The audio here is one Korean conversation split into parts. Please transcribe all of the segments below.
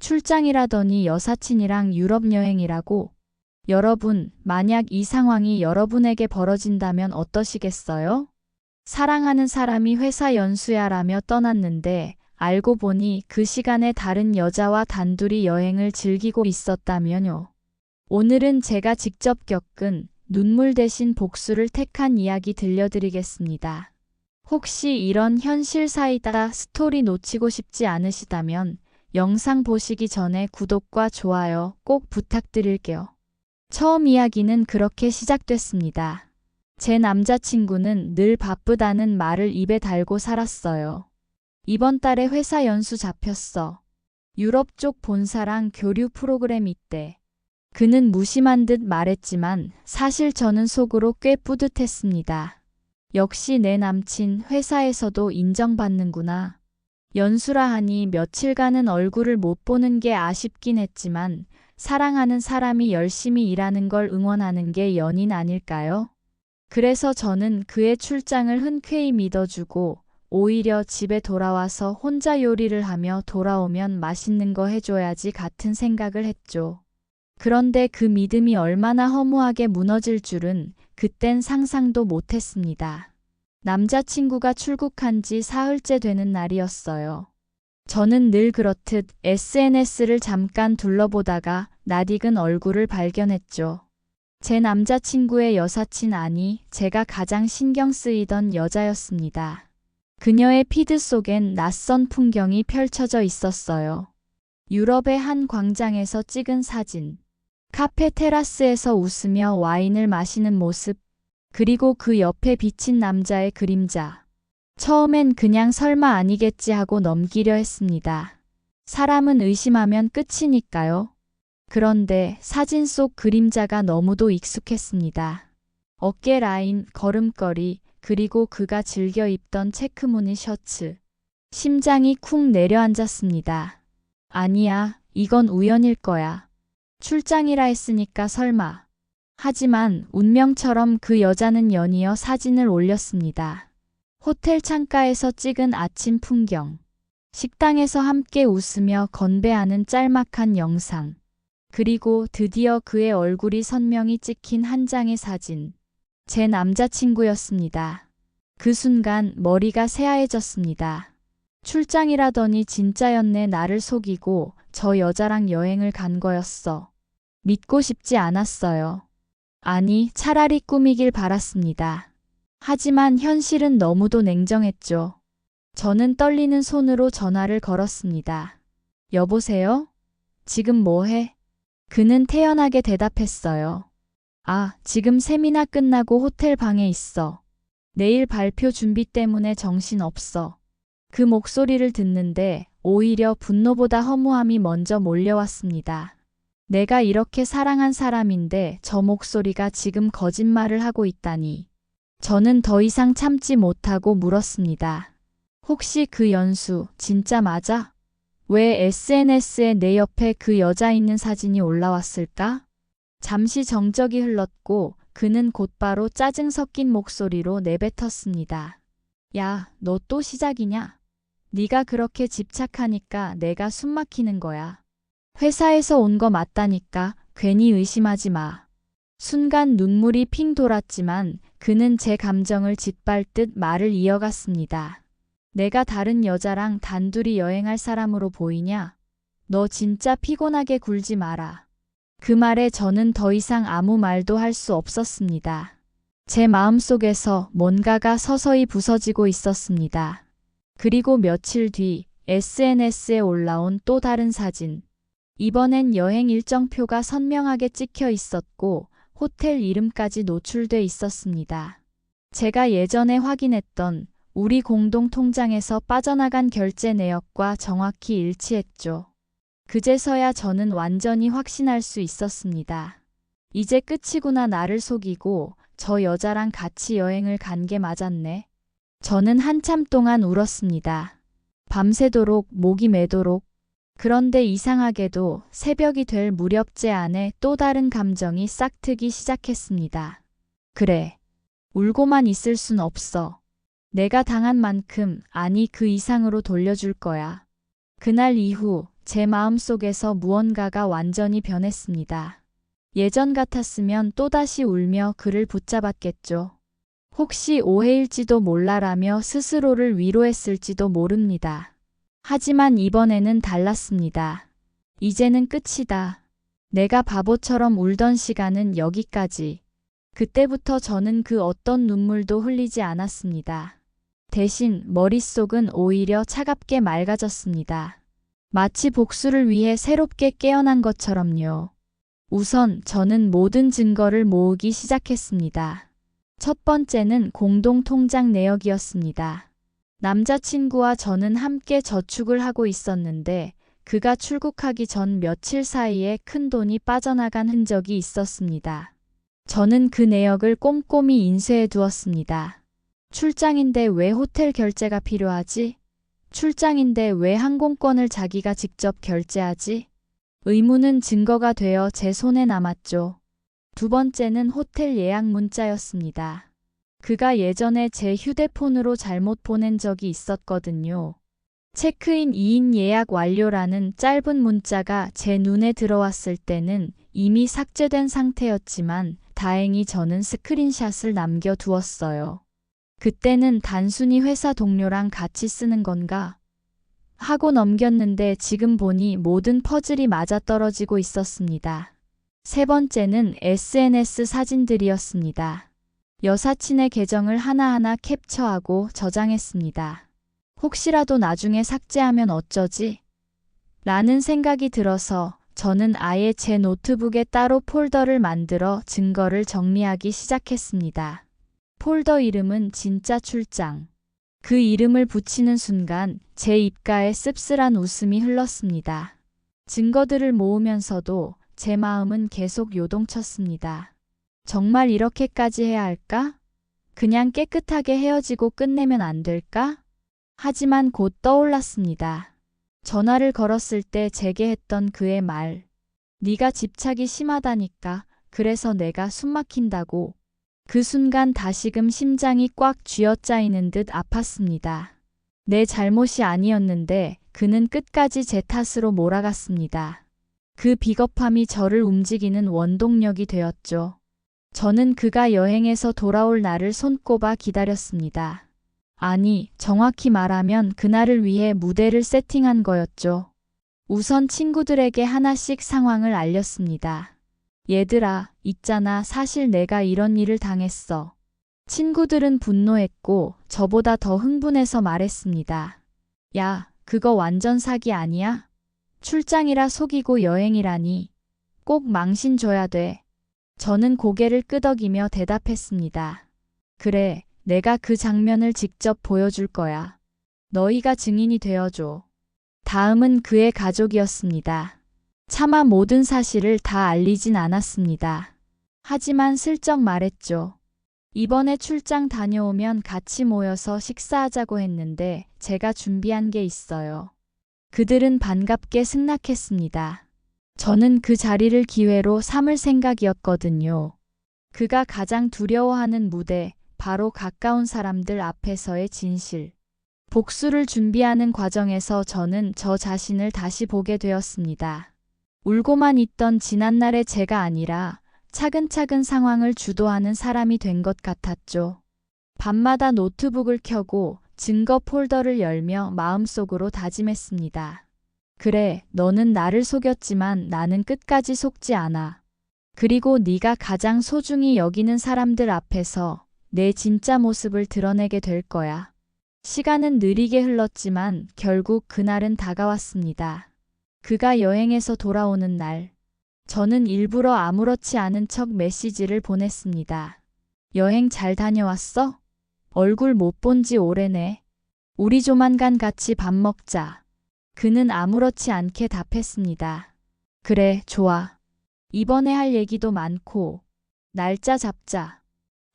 출장이라더니 여사친이랑 유럽 여행이라고. 여러분, 만약 이 상황이 여러분에게 벌어진다면 어떠시겠어요? 사랑하는 사람이 회사 연수야라며 떠났는데 알고 보니 그 시간에 다른 여자와 단둘이 여행을 즐기고 있었다면요. 오늘은 제가 직접 겪은 눈물 대신 복수를 택한 이야기 들려드리겠습니다. 혹시 이런 현실 사이다 스토리 놓치고 싶지 않으시다면 영상 보시기 전에 구독과 좋아요 꼭 부탁드릴게요. 처음 이야기는 그렇게 시작됐습니다. 제 남자친구는 늘 바쁘다는 말을 입에 달고 살았어요. 이번 달에 회사 연수 잡혔어. 유럽 쪽 본사랑 교류 프로그램 있대. 그는 무심한 듯 말했지만 사실 저는 속으로 꽤 뿌듯했습니다. 역시 내 남친 회사에서도 인정받는구나. 연수라 하니 며칠간은 얼굴을 못 보는 게 아쉽긴 했지만 사랑하는 사람이 열심히 일하는 걸 응원하는 게 연인 아닐까요? 그래서 저는 그의 출장을 흔쾌히 믿어주고 오히려 집에 돌아와서 혼자 요리를 하며 돌아오면 맛있는 거 해줘야지 같은 생각을 했죠. 그런데 그 믿음이 얼마나 허무하게 무너질 줄은 그땐 상상도 못했습니다. 남자친구가 출국한 지 사흘째 되는 날이었어요. 저는 늘 그렇듯 SNS를 잠깐 둘러보다가 낯익은 얼굴을 발견했죠. 제 남자친구의 여사친 아니 제가 가장 신경 쓰이던 여자였습니다. 그녀의 피드 속엔 낯선 풍경이 펼쳐져 있었어요. 유럽의 한 광장에서 찍은 사진. 카페 테라스에서 웃으며 와인을 마시는 모습. 그리고 그 옆에 비친 남자의 그림자. 처음엔 그냥 설마 아니겠지 하고 넘기려 했습니다. 사람은 의심하면 끝이니까요. 그런데 사진 속 그림자가 너무도 익숙했습니다. 어깨 라인, 걸음걸이, 그리고 그가 즐겨 입던 체크무늬 셔츠. 심장이 쿵 내려앉았습니다. 아니야, 이건 우연일 거야. 출장이라 했으니까 설마. 하지만 운명처럼 그 여자는 연이어 사진을 올렸습니다. 호텔 창가에서 찍은 아침 풍경. 식당에서 함께 웃으며 건배하는 짤막한 영상. 그리고 드디어 그의 얼굴이 선명히 찍힌 한 장의 사진. 제 남자친구였습니다. 그 순간 머리가 새하얘졌습니다. 출장이라더니 진짜였네. 나를 속이고 저 여자랑 여행을 간 거였어. 믿고 싶지 않았어요. 아니, 차라리 꿈이길 바랐습니다. 하지만 현실은 너무도 냉정했죠. 저는 떨리는 손으로 전화를 걸었습니다. 여보세요? 지금 뭐 해? 그는 태연하게 대답했어요. 아, 지금 세미나 끝나고 호텔 방에 있어. 내일 발표 준비 때문에 정신 없어. 그 목소리를 듣는데 오히려 분노보다 허무함이 먼저 몰려왔습니다. 내가 이렇게 사랑한 사람인데 저 목소리가 지금 거짓말을 하고 있다니. 저는 더 이상 참지 못하고 물었습니다. 혹시 그 연수 진짜 맞아? 왜 SNS에 내 옆에 그 여자 있는 사진이 올라왔을까? 잠시 정적이 흘렀고 그는 곧바로 짜증 섞인 목소리로 내뱉었습니다. 야, 너 또 시작이냐? 네가 그렇게 집착하니까 내가 숨 막히는 거야. 회사에서 온 거 맞다니까 괜히 의심하지 마. 순간 눈물이 핑 돌았지만 그는 제 감정을 짓밟듯 말을 이어갔습니다. 내가 다른 여자랑 단둘이 여행할 사람으로 보이냐? 너 진짜 피곤하게 굴지 마라. 그 말에 저는 더 이상 아무 말도 할 수 없었습니다. 제 마음속에서 뭔가가 서서히 부서지고 있었습니다. 그리고 며칠 뒤 SNS에 올라온 또 다른 사진. 이번엔 여행 일정표가 선명하게 찍혀 있었고 호텔 이름까지 노출돼 있었습니다. 제가 예전에 확인했던 우리 공동 통장에서 빠져나간 결제 내역과 정확히 일치했죠. 그제서야 저는 완전히 확신할 수 있었습니다. 이제 끝이구나. 나를 속이고 저 여자랑 같이 여행을 간 게 맞았네. 저는 한참 동안 울었습니다. 밤새도록 목이 메도록. 그런데 이상하게도 새벽이 될 무렵 제 안에 또 다른 감정이 싹트기 시작했습니다. 그래. 울고만 있을 순 없어. 내가 당한 만큼, 아니 그 이상으로 돌려줄 거야. 그날 이후 제 마음속에서 무언가가 완전히 변했습니다. 예전 같았으면 또다시 울며 그를 붙잡았겠죠. 혹시 오해일지도 몰라라며 스스로를 위로했을지도 모릅니다. 하지만 이번에는 달랐습니다. 이제는 끝이다. 내가 바보처럼 울던 시간은 여기까지. 그때부터 저는 그 어떤 눈물도 흘리지 않았습니다. 대신 머릿속은 오히려 차갑게 맑아졌습니다. 마치 복수를 위해 새롭게 깨어난 것처럼요. 우선 저는 모든 증거를 모으기 시작했습니다. 첫 번째는 공동통장 내역이었습니다. 남자친구와 저는 함께 저축을 하고 있었는데 그가 출국하기 전 며칠 사이에 큰돈이 빠져나간 흔적이 있었습니다. 저는 그 내역을 꼼꼼히 인쇄해 두었습니다. 출장인데 왜 호텔 결제가 필요하지? 출장인데 왜 항공권을 자기가 직접 결제하지? 의무는 증거가 되어 제 손에 남았죠. 두 번째는 호텔 예약 문자였습니다. 그가 예전에 제 휴대폰으로 잘못 보낸 적이 있었거든요. 체크인 2인 예약 완료라는 짧은 문자가 제 눈에 들어왔을 때는 이미 삭제된 상태였지만 다행히 저는 스크린샷을 남겨두었어요. 그때는 단순히 회사 동료랑 같이 쓰는 건가? 하고 넘겼는데 지금 보니 모든 퍼즐이 맞아떨어지고 있었습니다. 세 번째는 SNS 사진들이었습니다. 여사친의 계정을 하나하나 캡처하고 저장했습니다. 혹시라도 나중에 삭제하면 어쩌지? 라는 생각이 들어서 저는 아예 제 노트북에 따로 폴더를 만들어 증거를 정리하기 시작했습니다. 폴더 이름은 진짜 출장. 그 이름을 붙이는 순간 제 입가에 씁쓸한 웃음이 흘렀습니다. 증거들을 모으면서도 제 마음은 계속 요동쳤습니다. 정말 이렇게까지 해야 할까? 그냥 깨끗하게 헤어지고 끝내면 안 될까? 하지만 곧 떠올랐습니다. 전화를 걸었을 때 제게 했던 그의 말. 네가 집착이 심하다니까. 그래서 내가 숨막힌다고. 그 순간 다시금 심장이 꽉 쥐어짜이는 듯 아팠습니다. 내 잘못이 아니었는데 그는 끝까지 제 탓으로 몰아갔습니다. 그 비겁함이 저를 움직이는 원동력이 되었죠. 저는 그가 여행에서 돌아올 날을 손꼽아 기다렸습니다. 아니, 정확히 말하면 그날을 위해 무대를 세팅한 거였죠. 우선 친구들에게 하나씩 상황을 알렸습니다. 얘들아, 있잖아, 사실 내가 이런 일을 당했어. 친구들은 분노했고 저보다 더 흥분해서 말했습니다. 야, 그거 완전 사기 아니야? 출장이라 속이고 여행이라니. 꼭 망신 줘야 돼. 저는 고개를 끄덕이며 대답했습니다. 그래, 내가 그 장면을 직접 보여줄 거야. 너희가 증인이 되어줘. 다음은 그의 가족이었습니다. 차마 모든 사실을 다 알리진 않았습니다. 하지만 슬쩍 말했죠. 이번에 출장 다녀오면 같이 모여서 식사하자고 했는데 제가 준비한 게 있어요. 그들은 반갑게 승낙했습니다. 저는 그 자리를 기회로 삼을 생각이었거든요. 그가 가장 두려워하는 무대, 바로 가까운 사람들 앞에서의 진실. 복수를 준비하는 과정에서 저는 저 자신을 다시 보게 되었습니다. 울고만 있던 지난날의 제가 아니라 차근차근 상황을 주도하는 사람이 된 것 같았죠. 밤마다 노트북을 켜고 증거 폴더를 열며 마음속으로 다짐했습니다. 그래, 너는 나를 속였지만 나는 끝까지 속지 않아. 그리고 네가 가장 소중히 여기는 사람들 앞에서 내 진짜 모습을 드러내게 될 거야. 시간은 느리게 흘렀지만 결국 그날은 다가왔습니다. 그가 여행에서 돌아오는 날, 저는 일부러 아무렇지 않은 척 메시지를 보냈습니다. 여행 잘 다녀왔어? 얼굴 못 본 지 오래네. 우리 조만간 같이 밥 먹자. 그는 아무렇지 않게 답했습니다. 그래, 좋아. 이번에 할 얘기도 많고. 날짜 잡자.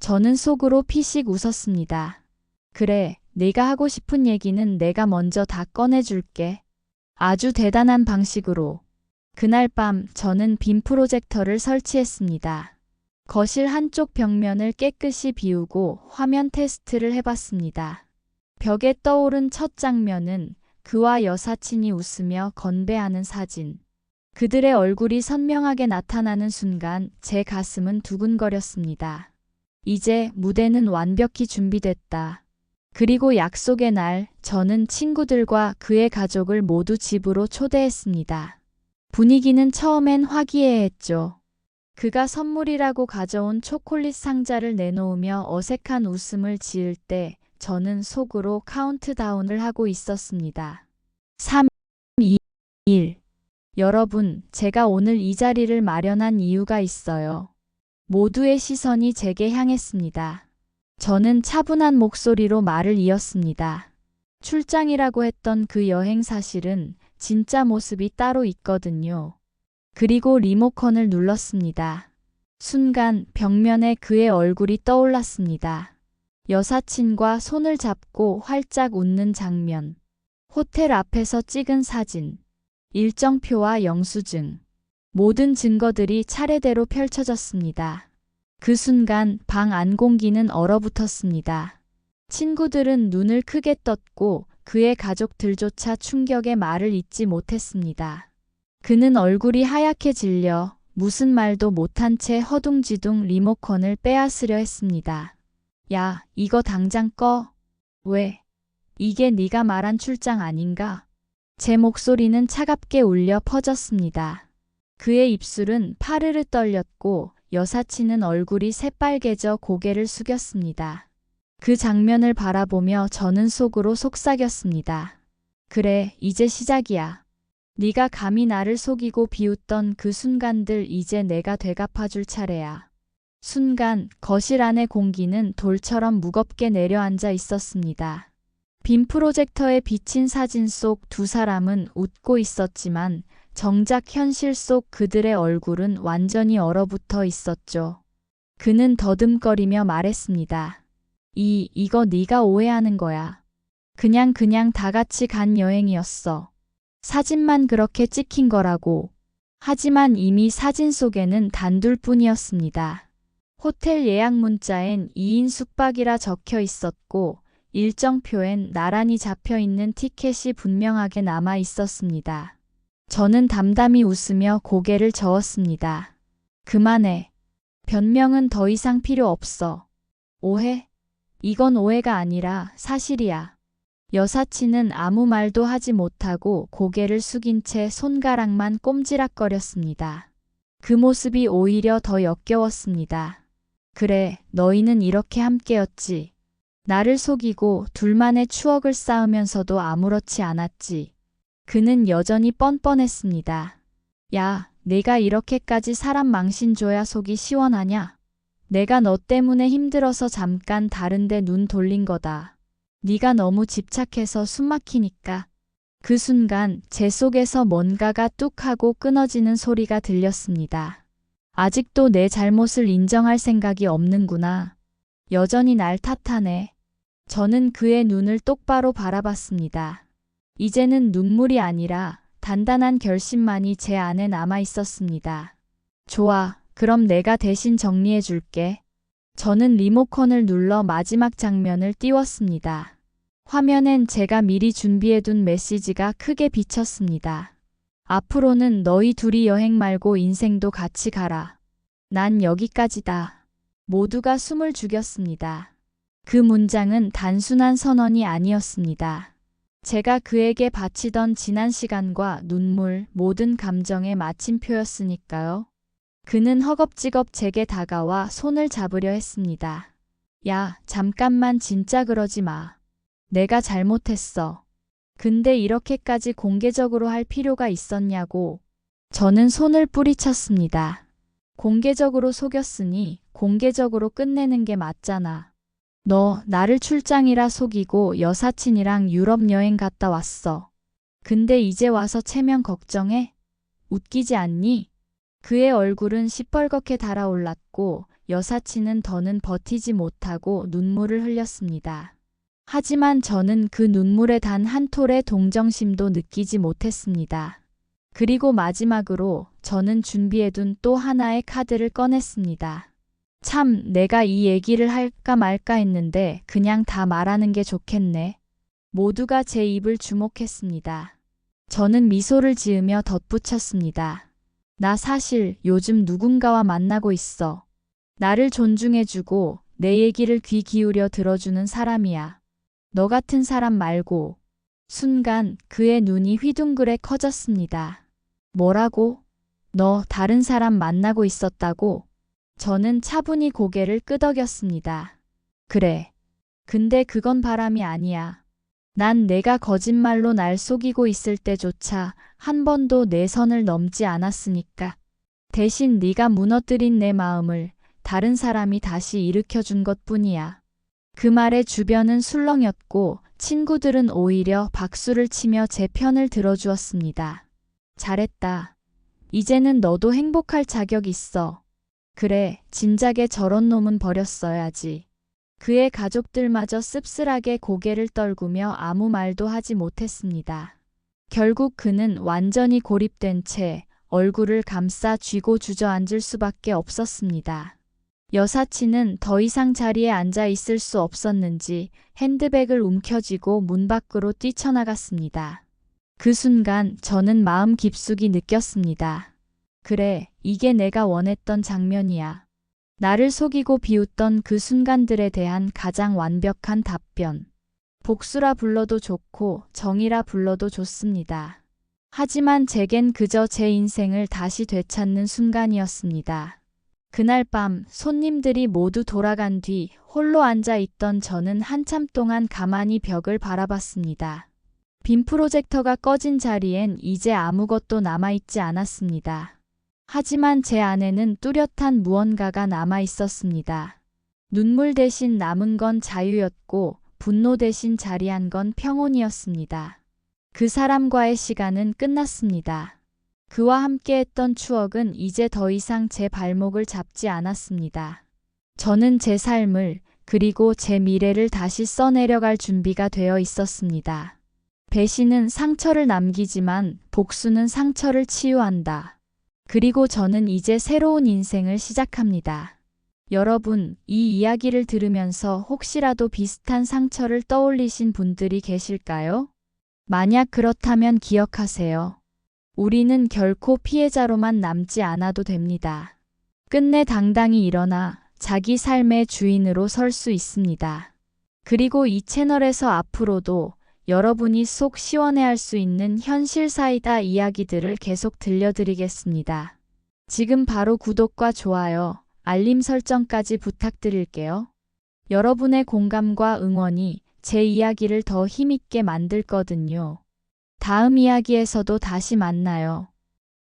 저는 속으로 피식 웃었습니다. 그래, 네가 하고 싶은 얘기는 내가 먼저 다 꺼내줄게. 아주 대단한 방식으로. 그날 밤 저는 빔 프로젝터를 설치했습니다. 거실 한쪽 벽면을 깨끗이 비우고 화면 테스트를 해봤습니다. 벽에 떠오른 첫 장면은 그와 여사친이 웃으며 건배하는 사진. 그들의 얼굴이 선명하게 나타나는 순간 제 가슴은 두근거렸습니다. 이제 무대는 완벽히 준비됐다. 그리고 약속의 날, 저는 친구들과 그의 가족을 모두 집으로 초대했습니다. 분위기는 처음엔 화기애애했죠. 그가 선물이라고 가져온 초콜릿 상자를 내놓으며 어색한 웃음을 지을 때 저는 속으로 카운트다운을 하고 있었습니다. 3, 2, 1. 여러분, 제가 오늘 이 자리를 마련한 이유가 있어요. 모두의 시선이 제게 향했습니다. 저는 차분한 목소리로 말을 이었습니다. 출장이라고 했던 그 여행 사실은 진짜 모습이 따로 있거든요. 그리고 리모컨을 눌렀습니다. 순간 벽면에 그의 얼굴이 떠올랐습니다. 여사친과 손을 잡고 활짝 웃는 장면. 호텔 앞에서 찍은 사진. 일정표와 영수증. 모든 증거들이 차례대로 펼쳐졌습니다. 그 순간 방 안 공기는 얼어붙었습니다. 친구들은 눈을 크게 떴고 그의 가족들조차 충격의 말을 잇지 못했습니다. 그는 얼굴이 하얗게 질려 무슨 말도 못한 채 허둥지둥 리모컨을 빼앗으려 했습니다. 야, 이거 당장 꺼. 왜? 이게 네가 말한 출장 아닌가? 제 목소리는 차갑게 울려 퍼졌습니다. 그의 입술은 파르르 떨렸고 여사친은 얼굴이 새빨개져 고개를 숙였습니다. 그 장면을 바라보며 저는 속으로 속삭였습니다. 그래, 이제 시작이야. 네가 감히 나를 속이고 비웃던 그 순간들 이제 내가 되갚아줄 차례야. 순간 거실 안의 공기는 돌처럼 무겁게 내려앉아 있었습니다. 빔 프로젝터에 비친 사진 속 두 사람은 웃고 있었지만 정작 현실 속 그들의 얼굴은 완전히 얼어붙어 있었죠. 그는 더듬거리며 말했습니다. 이거 네가 오해하는 거야. 그냥 다 같이 간 여행이었어. 사진만 그렇게 찍힌 거라고. 하지만 이미 사진 속에는 단둘뿐이었습니다. 호텔 예약 문자엔 2인 숙박이라 적혀 있었고 일정표엔 나란히 잡혀 있는 티켓이 분명하게 남아 있었습니다. 저는 담담히 웃으며 고개를 저었습니다. 그만해. 변명은 더 이상 필요 없어. 오해? 이건 오해가 아니라 사실이야. 여사친은 아무 말도 하지 못하고 고개를 숙인 채 손가락만 꼼지락거렸습니다. 그 모습이 오히려 더 역겨웠습니다. 그래, 너희는 이렇게 함께였지. 나를 속이고 둘만의 추억을 쌓으면서도 아무렇지 않았지. 그는 여전히 뻔뻔했습니다. 야, 내가 이렇게까지 사람 망신 줘야 속이 시원하냐? 내가 너 때문에 힘들어서 잠깐 다른데 눈 돌린 거다. 네가 너무 집착해서 숨막히니까. 그 순간 제 속에서 뭔가가 뚝 하고 끊어지는 소리가 들렸습니다. 아직도 내 잘못을 인정할 생각이 없는구나. 여전히 날 탓하네. 저는 그의 눈을 똑바로 바라봤습니다. 이제는 눈물이 아니라 단단한 결심만이 제 안에 남아 있었습니다. 좋아, 그럼 내가 대신 정리해 줄게. 저는 리모컨을 눌러 마지막 장면을 띄웠습니다. 화면엔 제가 미리 준비해둔 메시지가 크게 비쳤습니다. 앞으로는 너희 둘이 여행 말고 인생도 같이 가라. 난 여기까지다. 모두가 숨을 죽였습니다. 그 문장은 단순한 선언이 아니었습니다. 제가 그에게 바치던 지난 시간과 눈물, 모든 감정의 마침표였으니까요. 그는 허겁지겁 제게 다가와 손을 잡으려 했습니다. 야, 잠깐만 진짜 그러지 마. 내가 잘못했어. 근데 이렇게까지 공개적으로 할 필요가 있었냐고. 저는 손을 뿌리쳤습니다. 공개적으로 속였으니 공개적으로 끝내는 게 맞잖아. 너 나를 출장이라 속이고 여사친이랑 유럽 여행 갔다 왔어. 근데 이제 와서 체면 걱정해? 웃기지 않니? 그의 얼굴은 시뻘겋게 달아올랐고 여사친은 더는 버티지 못하고 눈물을 흘렸습니다. 하지만 저는 그 눈물에 단 한 톨의 동정심도 느끼지 못했습니다. 그리고 마지막으로 저는 준비해둔 또 하나의 카드를 꺼냈습니다. 참, 내가 이 얘기를 할까 말까 했는데 그냥 다 말하는 게 좋겠네. 모두가 제 입을 주목했습니다. 저는 미소를 지으며 덧붙였습니다. 나 사실 요즘 누군가와 만나고 있어. 나를 존중해주고 내 얘기를 귀 기울여 들어주는 사람이야. 너 같은 사람 말고. 순간 그의 눈이 휘둥그레 커졌습니다. 뭐라고? 너 다른 사람 만나고 있었다고? 저는 차분히 고개를 끄덕였습니다. 그래. 근데 그건 바람이 아니야. 난 내가 거짓말로 날 속이고 있을 때조차 한 번도 내 선을 넘지 않았으니까. 대신 네가 무너뜨린 내 마음을 다른 사람이 다시 일으켜준 것뿐이야. 그 말에 주변은 술렁였고 친구들은 오히려 박수를 치며 제 편을 들어주었습니다. 잘했다. 이제는 너도 행복할 자격 있어. 그래, 진작에 저런 놈은 버렸어야지. 그의 가족들마저 씁쓸하게 고개를 떨구며 아무 말도 하지 못했습니다. 결국 그는 완전히 고립된 채 얼굴을 감싸 쥐고 주저앉을 수밖에 없었습니다. 여사친은 더 이상 자리에 앉아 있을 수 없었는지 핸드백을 움켜쥐고 문 밖으로 뛰쳐나갔습니다. 그 순간 저는 마음 깊숙이 느꼈습니다. 그래, 이게 내가 원했던 장면이야. 나를 속이고 비웃던 그 순간들에 대한 가장 완벽한 답변. 복수라 불러도 좋고 정의라 불러도 좋습니다. 하지만 제겐 그저 제 인생을 다시 되찾는 순간이었습니다. 그날 밤 손님들이 모두 돌아간 뒤 홀로 앉아 있던 저는 한참 동안 가만히 벽을 바라봤습니다. 빔 프로젝터가 꺼진 자리엔 이제 아무것도 남아있지 않았습니다. 하지만 제 안에는 뚜렷한 무언가가 남아 있었습니다. 눈물 대신 남은 건 자유였고 분노 대신 자리한 건 평온이었습니다. 그 사람과의 시간은 끝났습니다. 그와 함께했던 추억은 이제 더 이상 제 발목을 잡지 않았습니다. 저는 제 삶을 그리고 제 미래를 다시 써내려갈 준비가 되어 있었습니다. 배신은 상처를 남기지만 복수는 상처를 치유한다. 그리고 저는 이제 새로운 인생을 시작합니다. 여러분, 이 이야기를 들으면서 혹시라도 비슷한 상처를 떠올리신 분들이 계실까요? 만약 그렇다면 기억하세요. 우리는 결코 피해자로만 남지 않아도 됩니다. 끝내 당당히 일어나 자기 삶의 주인으로 설 수 있습니다. 그리고 이 채널에서 앞으로도 여러분이 속 시원해할 수 있는 현실 사이다 이야기들을 계속 들려드리겠습니다. 지금 바로 구독과 좋아요, 알림 설정까지 부탁드릴게요. 여러분의 공감과 응원이 제 이야기를 더 힘있게 만들거든요. 다음 이야기에서도 다시 만나요.